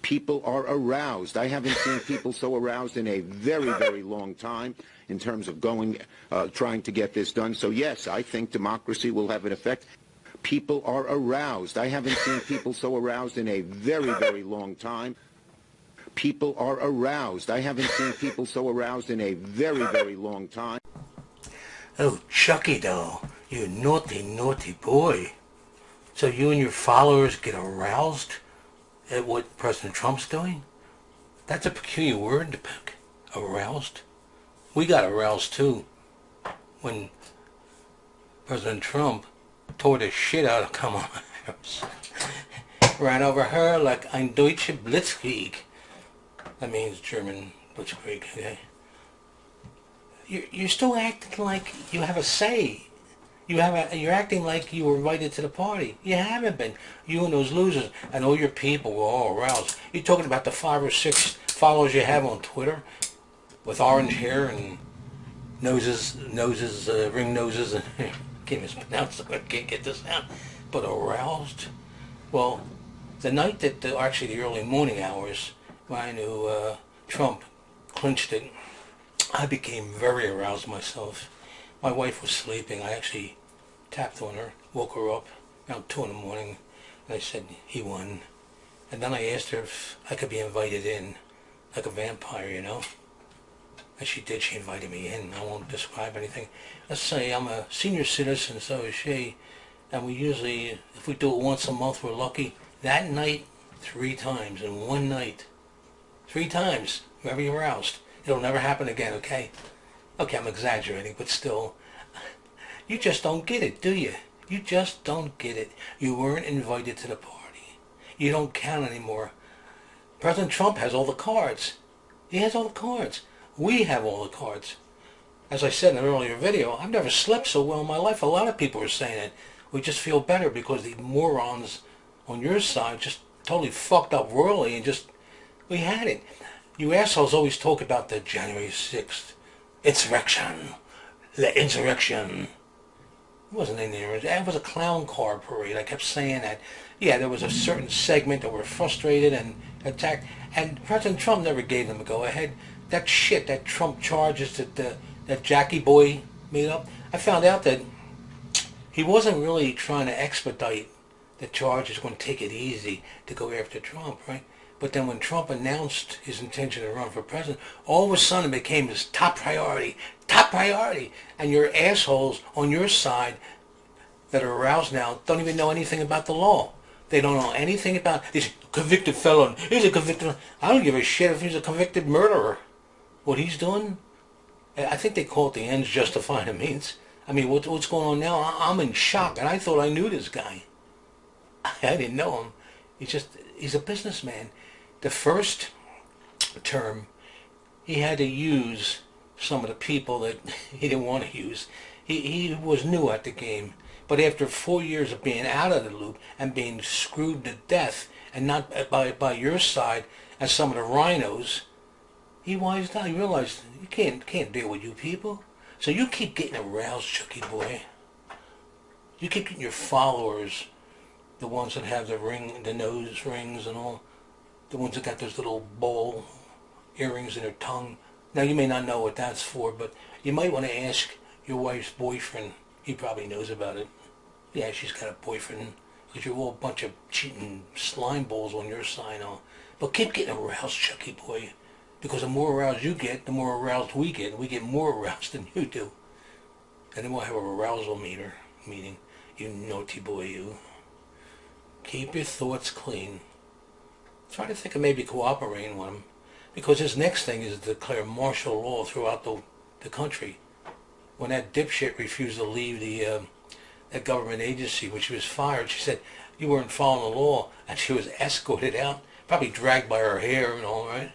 People are aroused. I haven't seen people so aroused in a very, very long time in terms of trying to get this done. So yes, I think democracy will have an effect. People are aroused. I haven't seen people so aroused in a very, very long time. People are aroused. I haven't seen people so aroused in a very, very long time. Oh, Chuckie, though, you naughty, naughty boy. So you and your followers get aroused at what President Trump's doing? That's a peculiar word to pick. Aroused. We got aroused too when President Trump tore the shit out of Kamala Harris. Ran over her like ein Deutsche Blitzkrieg. That means German Blitzkrieg, okay? You're still acting like you have a say. You're acting like you were invited to the party. You haven't been. You and those losers and all your people were all aroused. You're talking about the 5 or 6 followers you have on Twitter with orange hair and noses, ring noses, and can't mispronounce it. I can't get this out. But aroused. Well, the night that, actually the early morning hours, when I knew Trump clinched it, I became very aroused myself. My wife was sleeping. I actually tapped on her, woke her up around 2 in the morning, and I said, he won. And then I asked her if I could be invited in, like a vampire, you know. And she did. She invited me in. I won't describe anything. Let's say I'm a senior citizen, so is she. And we usually, if we do it once a month, we're lucky. That night, 3 times in one night. 3 times. Very aroused. It'll never happen again, okay? Okay, I'm exaggerating, but still. You just don't get it, do you? You just don't get it. You weren't invited to the party. You don't count anymore. President Trump has all the cards. He has all the cards. We have all the cards. As I said in an earlier video, I've never slept so well in my life. A lot of people are saying it. We just feel better because the morons on your side just totally fucked up royally and just, we had it. You assholes always talk about the January 6th insurrection. The insurrection. It wasn't in there. It was a clown car parade. I kept saying that. Yeah, there was a certain segment that were frustrated and attacked. And President Trump never gave them a go-ahead. That shit, that Trump charges that Jackie boy made up, I found out that he wasn't really trying to expedite the charges, going to take it easy to go after Trump, right? But then when Trump announced his intention to run for president, all of a sudden it became his top priority. And your assholes on your side that are aroused now don't even know anything about the law. They don't know anything about, he's a convicted felon. He's a convicted, I don't give a shit if he's a convicted murderer. What he's doing, I think they call it the ends justify the means. I mean, what's going on now? I'm in shock, and I thought I knew this guy. I didn't know him. He's a businessman. The first term, he had to use some of the people that he didn't want to use. He was new at the game. But after 4 years of being out of the loop and being screwed to death, and not by your side and some of the rhinos, he wised out. He realized you can't deal with you people. So you keep getting aroused, Chuckie boy. You keep getting your followers, the ones that have the nose rings and all, the ones that got those little bowl earrings in their tongue. Now you may not know what that's for, but you might want to ask your wife's boyfriend. He probably knows about it. Yeah, she's got a boyfriend, because you're all a bunch of cheating slime balls on your side. But keep getting aroused, Chuckie boy. Because the more aroused you get, the more aroused we get. And we get more aroused than you do. And then we'll have a arousal meeting. You naughty boy, you. Keep your thoughts clean. Try to think of maybe cooperating with him. Because his next thing is to declare martial law throughout the country. When that dipshit refused to leave that government agency when she was fired, she said, you weren't following the law. And she was escorted out, probably dragged by her hair and all, right?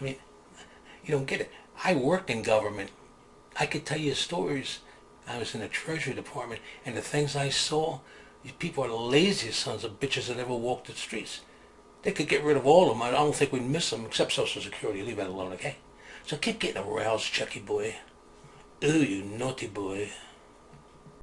I mean, you don't get it. I worked in government. I could tell you stories. I was in the Treasury Department, and the things I saw, these people are the laziest sons of bitches that ever walked the streets. They could get rid of all of them. I don't think we'd miss them, except Social Security. Leave that alone, okay? So keep getting aroused, Chuckie boy. Ooh, you naughty boy.